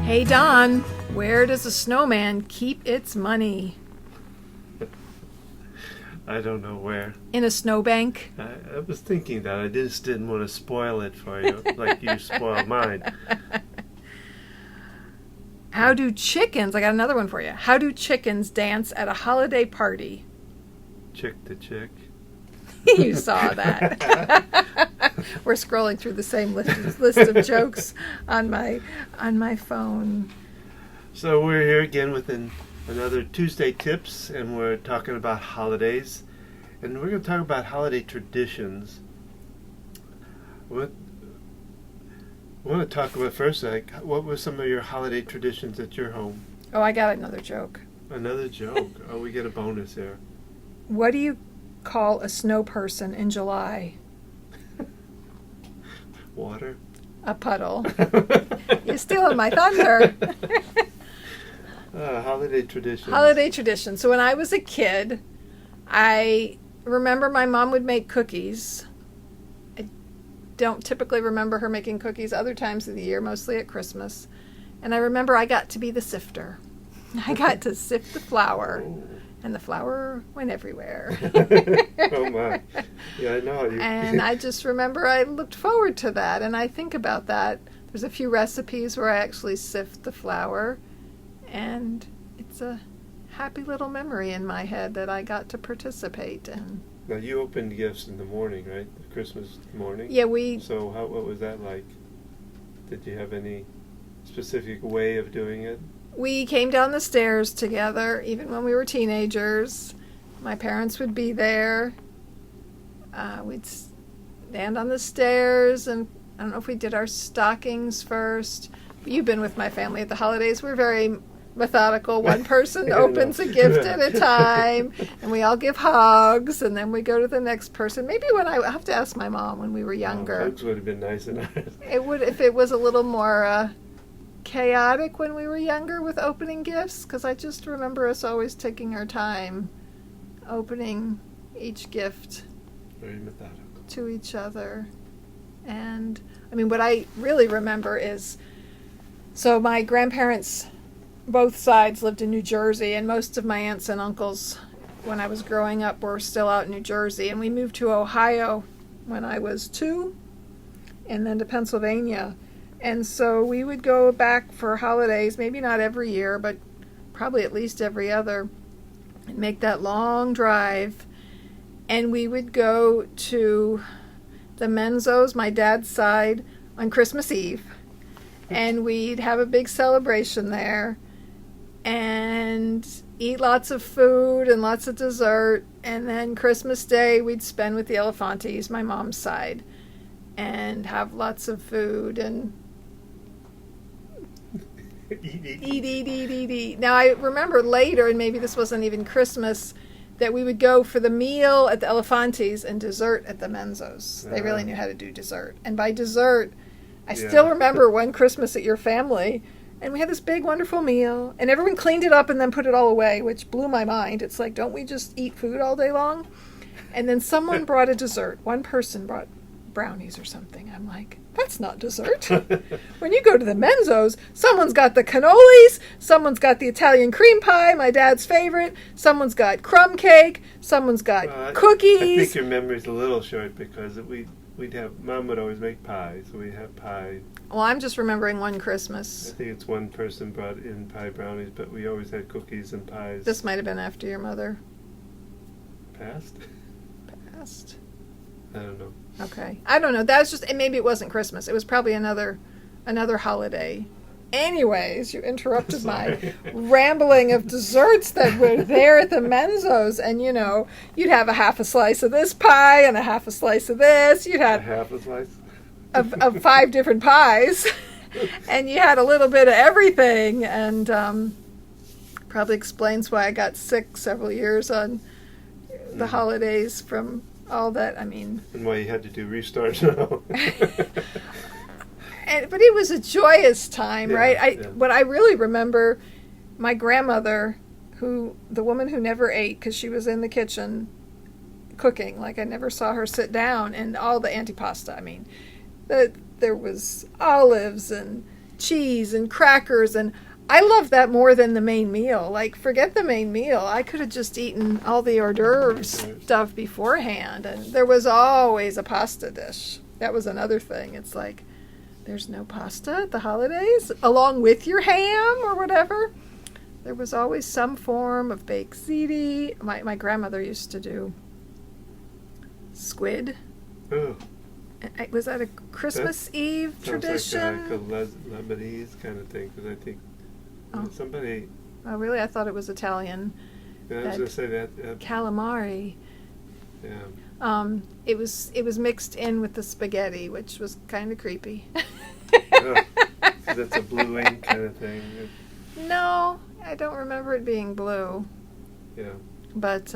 Hey Don, where does a snowman keep its money? I don't know where. In a snowbank? I was thinking that. I just didn't want to spoil it for you, like you spoiled mine. How do chickens, I got another one for you. How do chickens dance at a holiday party? Chick to chick. You saw that. We're scrolling through the same list of jokes on my phone. So we're here again with another Tuesday Tips, and we're talking about holidays. And we're going to talk about holiday traditions. I want to talk about first, like, what were some of your holiday traditions at your home? Oh, I got another joke. Another joke. Oh, we get a bonus here. What do you call a snow person in July? Water? A puddle. You're stealing my thunder. Holiday traditions. Holiday tradition. So when I was a kid, I remember my mom would make cookies. I don't typically remember her making cookies other times of the year, mostly at Christmas. And I remember I got to be the sifter. I got to sift the flour. Oh. And the flour went everywhere. Oh my. Yeah, I know. And I just remember I looked forward to that. And I think about that. There's a few recipes where I actually sift the flour. And it's a happy little memory in my head that I got to participate in. Now, you opened gifts in the morning, right? Christmas morning? Yeah, So what was that like? Did you have any specific way of doing it? We came down the stairs together, even when we were teenagers. My parents would be there. We'd stand on the stairs, and I don't know if we did our stockings first. You've been with my family at the holidays. We're very methodical. One person opens a gift at a time, and we all give hugs, and then we go to the next person. Maybe I have to ask my mom when we were younger. Hugs would have been nice enough. It would, if it was a little more chaotic when we were younger with opening gifts, because I just remember us always taking our time opening each gift. Very methodical. To each other. And I mean, what I really remember is, so my grandparents, both sides, lived in New Jersey, and most of my aunts and uncles when I was growing up were still out in New Jersey, and we moved to Ohio when I was 2, and then to Pennsylvania. And so we would go back for holidays, maybe not every year, but probably at least every other, and make that long drive. And we would go to the Menzos, my dad's side, on Christmas Eve. And we'd have a big celebration there and eat lots of food and lots of dessert. And then Christmas Day we'd spend with the Elefantes, my mom's side, and have lots of food and eat. Now, I remember later, and maybe this wasn't even Christmas, that we would go for the meal at the Elefantes and dessert at the Menzos. They really knew how to do dessert. And by dessert, I still remember one Christmas at your family, and we had this big, wonderful meal, and everyone cleaned it up and then put it all away, which blew my mind. It's like, don't we just eat food all day long? And then someone brought a dessert. One person brought brownies or something. I'm like, that's not dessert. When you go to the Menzos, someone's got the cannolis, someone's got the Italian cream pie, my dad's favorite, someone's got crumb cake, someone's got cookies. I think your memory's a little short because we'd have, Mom would always make pie, so we'd have pie. Well, I'm just remembering one Christmas. I think it's one person brought in pie brownies, but we always had cookies and pies. This might have been after your mother Passed? I don't know. Okay. I don't know. That's just, maybe it wasn't Christmas. It was probably another holiday. Anyways, you interrupted my rambling of desserts that were there at the Menzos. And, you know, you'd have a half a slice of this pie and a half a slice of this. You'd have a half a slice? of 5 different pies. And you had a little bit of everything. And probably explains why I got sick several years on the holidays from all that. I mean, and why you had to do restarts now. But it was a joyous time, right? What I really remember, my grandmother, the woman who never ate because she was in the kitchen cooking, like I never saw her sit down, and all the antipasta. I mean, there was olives and cheese and crackers, and I loved that more than the main meal. Like, forget the main meal. I could have just eaten all the hors d'oeuvres stuff beforehand, and there was always a pasta dish. That was another thing. It's like, there's no pasta at the holidays along with your ham or whatever. There was always some form of baked ziti. My grandmother used to do squid. Oh. Was that a Christmas Eve tradition? Sounds like a Lebanese kind of thing, because I think somebody... Oh, really? I thought it was Italian. Yeah, I was going to say that. Calamari. Yeah. It was mixed in with the spaghetti, which was kind of creepy. Oh, so that's a blue ink kind of thing. No, I don't remember it being blue. Yeah. But,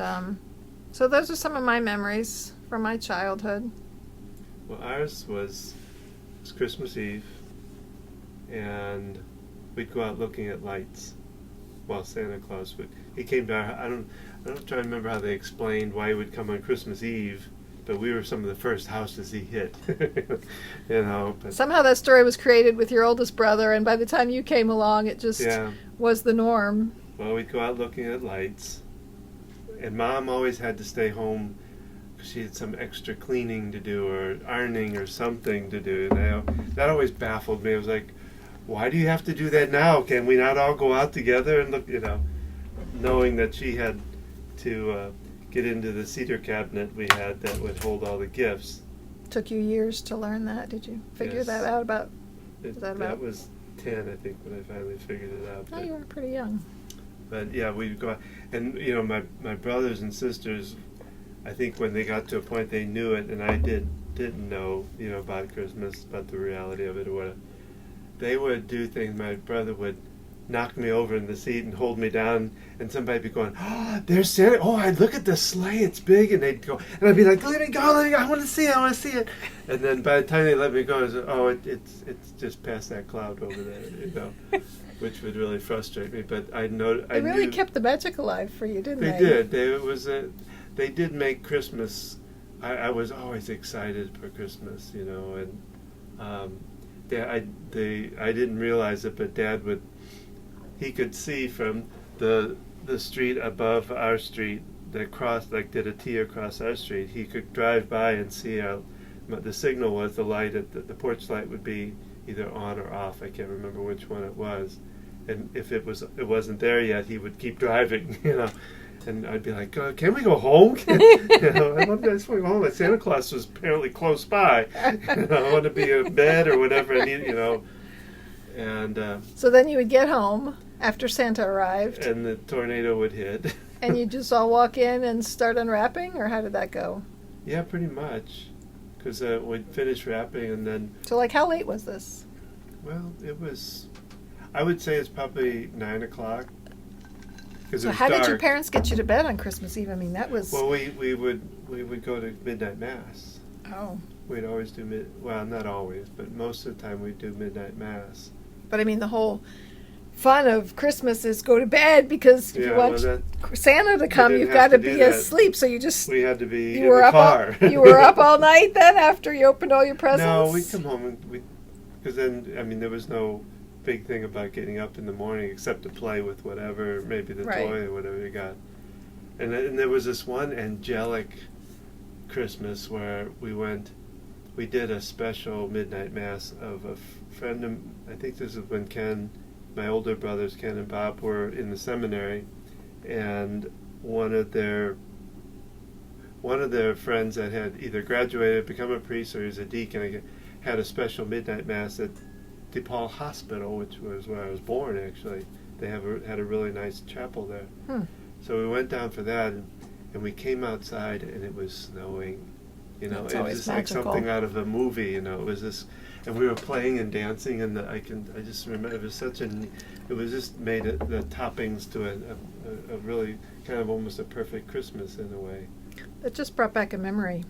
so those are some of my memories from my childhood. Well, ours was Christmas Eve, and we'd go out looking at lights while Santa Claus would... He came to our... I don't try to remember how they explained why he would come on Christmas Eve, but we were some of the first houses he hit. You know. But somehow that story was created with your oldest brother, and by the time you came along, it just was the norm. Well, we'd go out looking at lights, and Mom always had to stay home because she had some extra cleaning to do or ironing or something to do. And that always baffled me. I was like, why do you have to do that now? Can we not all go out together and look, knowing that she had to get into the cedar cabinet we had that would hold all the gifts. Took you years to learn that. Did you figure that out about? That was 10, I think, when I finally figured it out. Oh, you were pretty young. But yeah, we'd go out, and my brothers and sisters, I think when they got to a point they knew it, and I didn't know, about Christmas, about the reality of it or whatever. They would do things. My brother would knock me over in the seat and hold me down, and somebody'd be going, "Oh, there's Santa! Oh, I look at the sleigh, it's big!" And they'd go, and I'd be like, "Let me go! I want to see it! And then by the time they let me go, I said, "Oh, it's just past that cloud over there," which would really frustrate me. But I know they really kept the magic alive for you, didn't they? They did. They did make Christmas. I was always excited for Christmas, and I didn't realize it, but Dad he could see from the street above our street that crossed, like did a T across our street. He could drive by and see the signal was the light the porch light would be either on or off. I can't remember which one it was. And if it wasn't there yet, he would keep driving, And I'd be like, "Can we go home?" I just want to go home. Santa Claus was apparently close by. I want to be in bed or whatever. And so then you would get home after Santa arrived, and the tornado would hit. And you just all walk in and start unwrapping, or how did that go? Yeah, pretty much. Because we'd finish wrapping, and then. So, like, how late was this? Well, it was. I would say it's probably 9 o'clock. So how did your parents get you to bed on Christmas Eve? I mean, that was... Well, we would go to midnight mass. Oh. We'd always do well, not always, but most of the time we'd do midnight mass. But I mean, the whole fun of Christmas is go to bed, because if you want Santa to come, you've got to be asleep. So we had to be in the car. You were up all night then after you opened all your presents? No, we'd come home because then, I mean, there was no big thing about getting up in the morning except to play with whatever, maybe the toy or whatever you got. And there was this one angelic Christmas where we did a special midnight mass of a friend of, I think this is when my older brothers Ken and Bob were in the seminary, and one of their friends that had either graduated, become a priest, or he's a deacon, had a special midnight mass at DePaul Hospital, which was where I was born. Actually, they had a really nice chapel there. So we went down for that, and we came outside, and it was snowing. It was just like something out of a movie. It was this, and we were playing and dancing, and I just remember it was it was just made the toppings to a really kind of almost a perfect Christmas in a way. That just brought back a memory.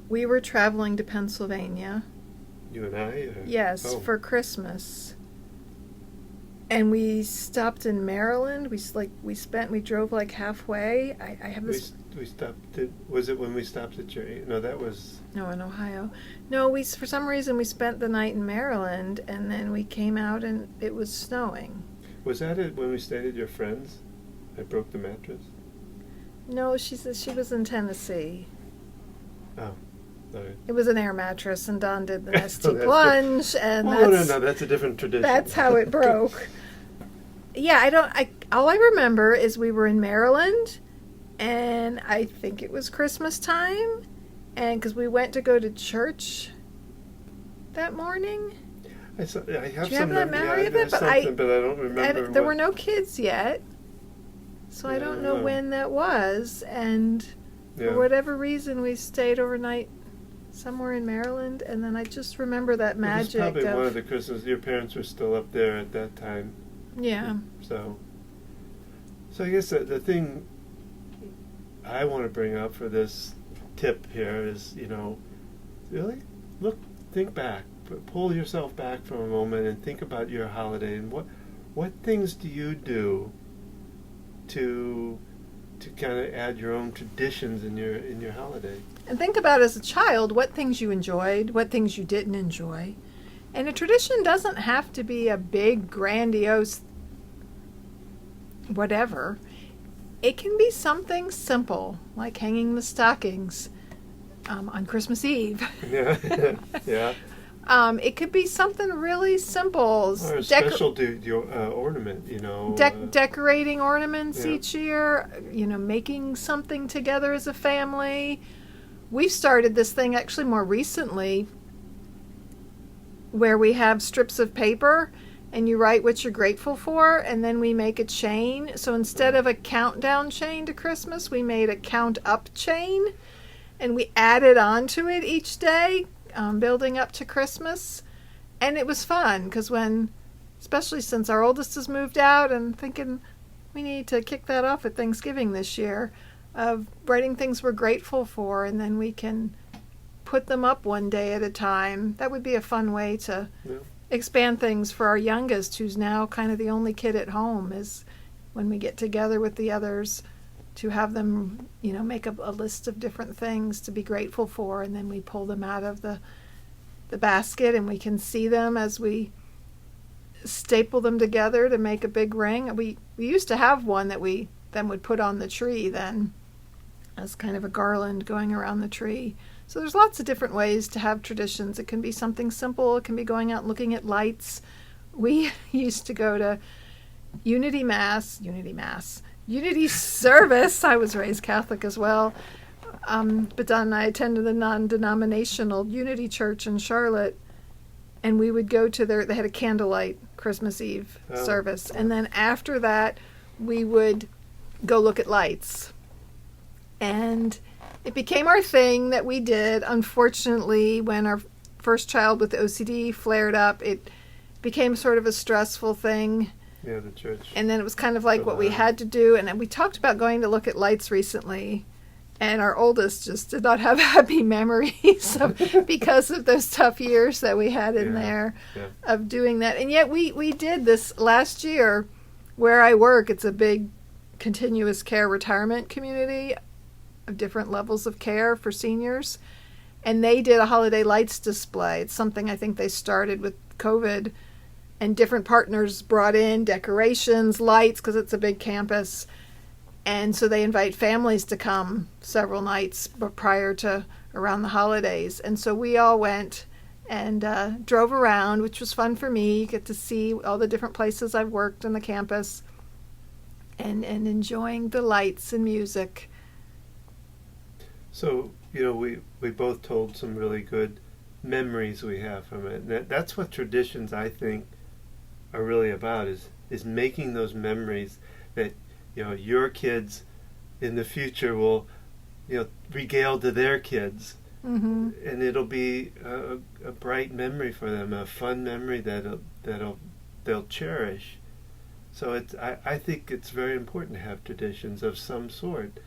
We were traveling to Pennsylvania. You and I? Yes, for Christmas. And we stopped in Maryland. We drove like halfway. I have this. We stopped. Was it when we stopped at your? No, that was. No, in Ohio. No, for some reason we spent the night in Maryland, and then we came out and it was snowing. Was that it when we stayed at your friend's? I broke the mattress. No, she said she was in Tennessee. Oh. Right. It was an air mattress, and Don did the nesty plunge, and no, that's a different tradition. That's how it broke. Yeah, all I remember is we were in Maryland, and I think it was Christmas time, and because we went to go to church that morning. I have Do you have some that memory of it? but I don't remember. There were no kids yet, so I don't know when that was, and for whatever reason, we stayed overnight somewhere in Maryland, and then I just remember that magic. It was probably one of the Christmas. Your parents were still up there at that time. Yeah. So I guess the thing I want to bring up for this tip here is, really think back, pull yourself back for a moment, and think about your holiday and what things do you do to kind of add your own traditions in your holiday. And think about as a child what things you enjoyed, what things you didn't enjoy. And a tradition doesn't have to be a big, grandiose whatever. It can be something simple, like hanging the stockings on Christmas Eve. Yeah. Yeah. It could be something really simple. Or a special ornament, Decorating ornaments each year, making something together as a family. We've started this thing actually more recently where we have strips of paper and you write what you're grateful for, and then we make a chain. So instead of a countdown chain to Christmas, we made a count up chain, and we added on to it each day, building up to Christmas. And it was fun because especially since our oldest has moved out, and thinking we need to kick that off at Thanksgiving this year, of writing things we're grateful for, and then we can put them up one day at a time. That would be a fun way to expand things for our youngest, who's now kind of the only kid at home, is when we get together with the others to have them, make up a list of different things to be grateful for, and then we pull them out of the basket and we can see them as we staple them together to make a big ring. We used to have one that we then would put on the tree then as kind of a garland going around the tree. So there's lots of different ways to have traditions. It can be something simple. It can be going out and looking at lights. We used to go to Unity service. I was raised Catholic as well. But Don and I attended the non-denominational Unity Church in Charlotte, and we would go to they had a candlelight Christmas Eve service. And then after that, we would go look at lights. And it became our thing that we did. Unfortunately, when our first child with OCD flared up, it became sort of a stressful thing. Yeah, the church. And then it was kind of like what we had to do. And then we talked about going to look at lights recently. And our oldest just did not have happy memories because of those tough years that we had in there of doing that. And yet we did this last year where I work. It's a big continuous care retirement community of different levels of care for seniors. And they did a holiday lights display. It's something I think they started with COVID. And different partners brought in decorations, lights, because it's a big campus. And so they invite families to come several nights prior to around the holidays. And so we all went and drove around, which was fun for me. You get to see all the different places I've worked on the campus and enjoying the lights and music. So, we both told some really good memories we have from it. And that's what traditions, I think, are really about, is making those memories that your kids in the future will regale to their kids, and it'll be a bright memory for them, a fun memory they'll cherish. So I think it's very important to have traditions of some sort.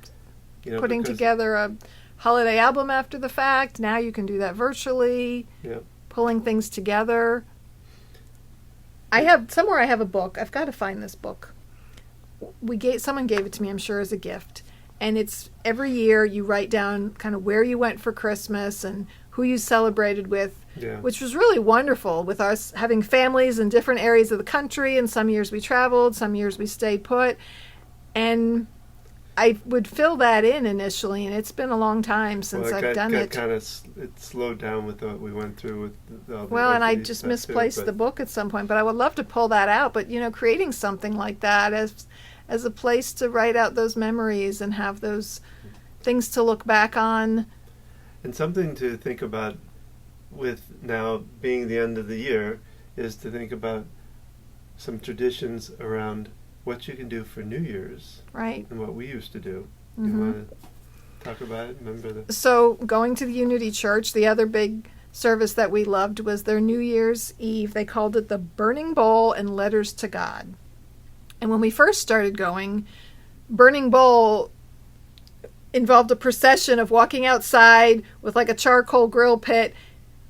Putting together a holiday album after the fact. Now you can do that virtually. Yep. Pulling things together. I have a book. I've got to find this book. Someone gave it to me, I'm sure, as a gift. And it's every year you write down kind of where you went for Christmas and who you celebrated with, which was really wonderful with us having families in different areas of the country. And some years we traveled, some years we stayed put. And I would fill that in initially, and it's been a long time since I've done it. It slowed down with what we went through with all the and I just misplaced the book at some point, but I would love to pull that out. But, creating something like that as a place to write out those memories and have those things to look back on. And something to think about with now being the end of the year is to think about some traditions around what you can do for New Year's. Right. And what we used to do. Mm-hmm. You want to talk about it? Remember that? So going to the Unity Church, the other big service that we loved was their New Year's Eve. They called it the Burning Bowl and Letters to God. And when we first started going, Burning Bowl involved a procession of walking outside with like a charcoal grill pit.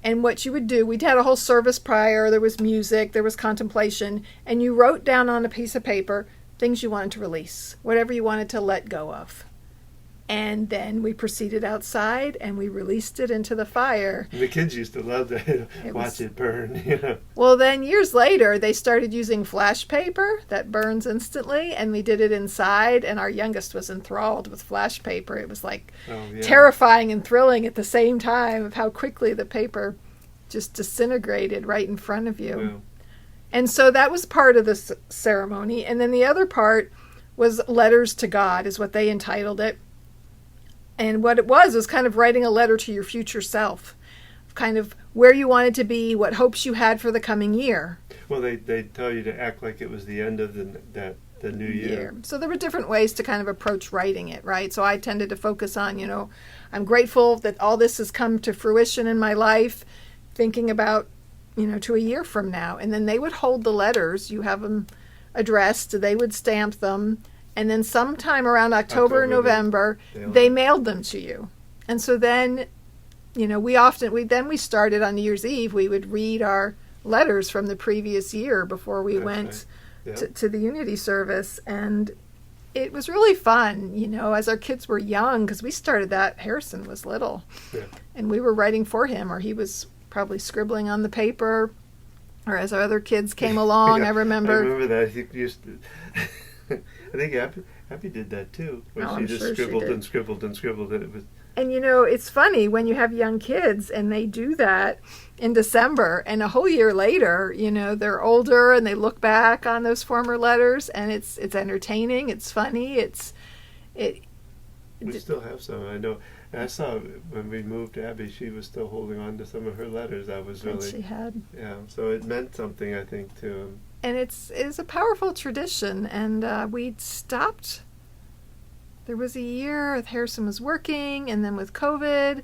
And what you would do, we'd had a whole service prior, there was music, there was contemplation, and you wrote down on a piece of paper things you wanted to release, whatever you wanted to let go of. And then we proceeded outside and we released it into the fire. And the kids used to love to watch it burn. Well, then years later, they started using flash paper that burns instantly, and we did it inside, and our youngest was enthralled with flash paper. It was like terrifying and thrilling at the same time of how quickly the paper just disintegrated right in front of you. Wow. And so that was part of the ceremony. And then the other part was Letters to God, is what they entitled it. And what it was kind of writing a letter to your future self, kind of where you wanted to be, what hopes you had for the coming year. Well, they tell you to act like it was the end of the new year. So there were different ways to kind of approach writing it, right? So I tended to focus on, I'm grateful that all this has come to fruition in my life, thinking about, to a year from now. And then they would hold the letters, you have them addressed, they would stamp them. And then sometime around October or November, they mailed them to you. And so then, we started on New Year's Eve. We would read our letters from the previous year before we went to the Unity service. And it was really fun, as our kids were young, because we started that, Harrison was little. Yeah. And we were writing for him, or he was probably scribbling on the paper, or as our other kids came along, I remember that. He used to... I think Happy did that too, where she just scribbled and scribbled and scribbled, and it was. And it's funny when you have young kids and they do that in December, and a whole year later, they're older and they look back on those former letters, and it's entertaining, it's funny, We still have some. I know. And I saw when we moved Abby, she was still holding on to some of her letters. That was really. She had. Yeah, so it meant something, I think, to him. And it's a powerful tradition, and we'd stopped. There was a year Harrison was working, and then with COVID,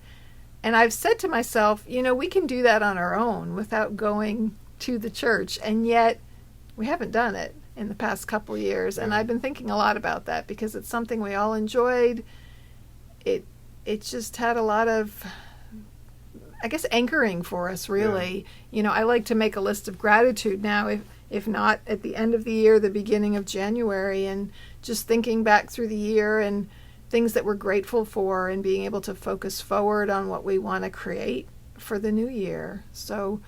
and I've said to myself, we can do that on our own without going to the church, and yet we haven't done it in the past couple years, and I've been thinking a lot about that because it's something we all enjoyed. It just had a lot of, I guess, anchoring for us, really. Yeah. I like to make a list of gratitude now, if not at the end of the year, the beginning of January, and just thinking back through the year and things that we're grateful for, and being able to focus forward on what we want to create for the new year. So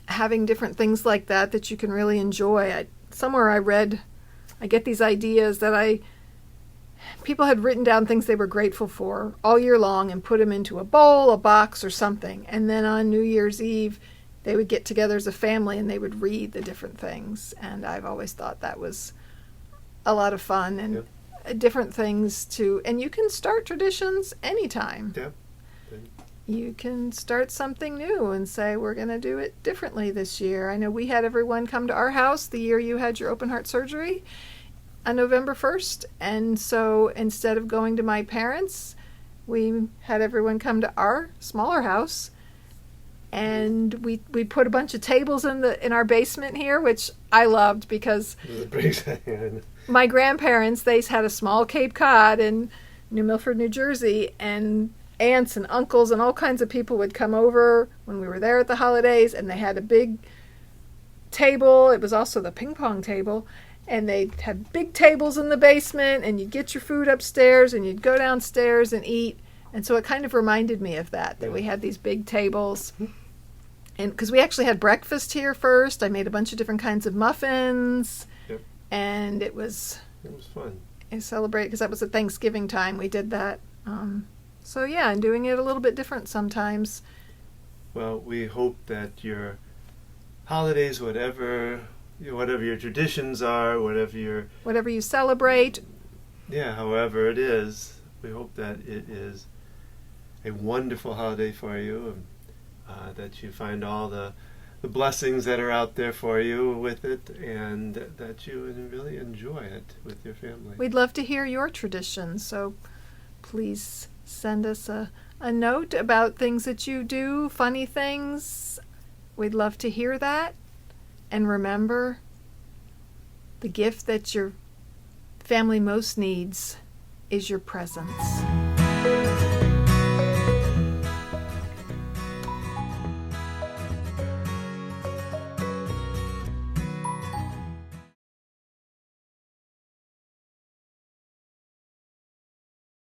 having different things like that you can really enjoy. Somewhere I read, I get these ideas that people had written down things they were grateful for all year long and put them into a bowl, a box, or something. And then on New Year's Eve, they would get together as a family and they would read the different things. And I've always thought that was a lot of fun, and different things and you can start traditions anytime. Yeah. You can start something new and say, we're going to do it differently this year. I know we had everyone come to our house the year you had your open heart surgery on November 1st. And so instead of going to my parents', we had everyone come to our smaller house. And we put a bunch of tables in our basement here, which I loved because my grandparents, they had a small Cape Cod in New Milford, New Jersey, and aunts and uncles and all kinds of people would come over when we were there at the holidays, and they had a big table. It was also the ping pong table. And they had big tables in the basement, and you'd get your food upstairs, and you'd go downstairs and eat. And so it kind of reminded me of that we had these big tables. And because we actually had breakfast here first, I made a bunch of different kinds of muffins. Yep. And it was fun. I celebrate because that was at Thanksgiving time. We did that. So yeah, I'm doing it a little bit different sometimes. Well, we hope that your holidays, whatever your traditions are, whatever you celebrate, however it is, we hope that it is a wonderful holiday for you, that you find all the blessings that are out there for you with it, and that you really enjoy it with your family. We'd love to hear your traditions, so please send us a note about things that you do, funny things. We'd love to hear that. And remember, the gift that your family most needs is your presence.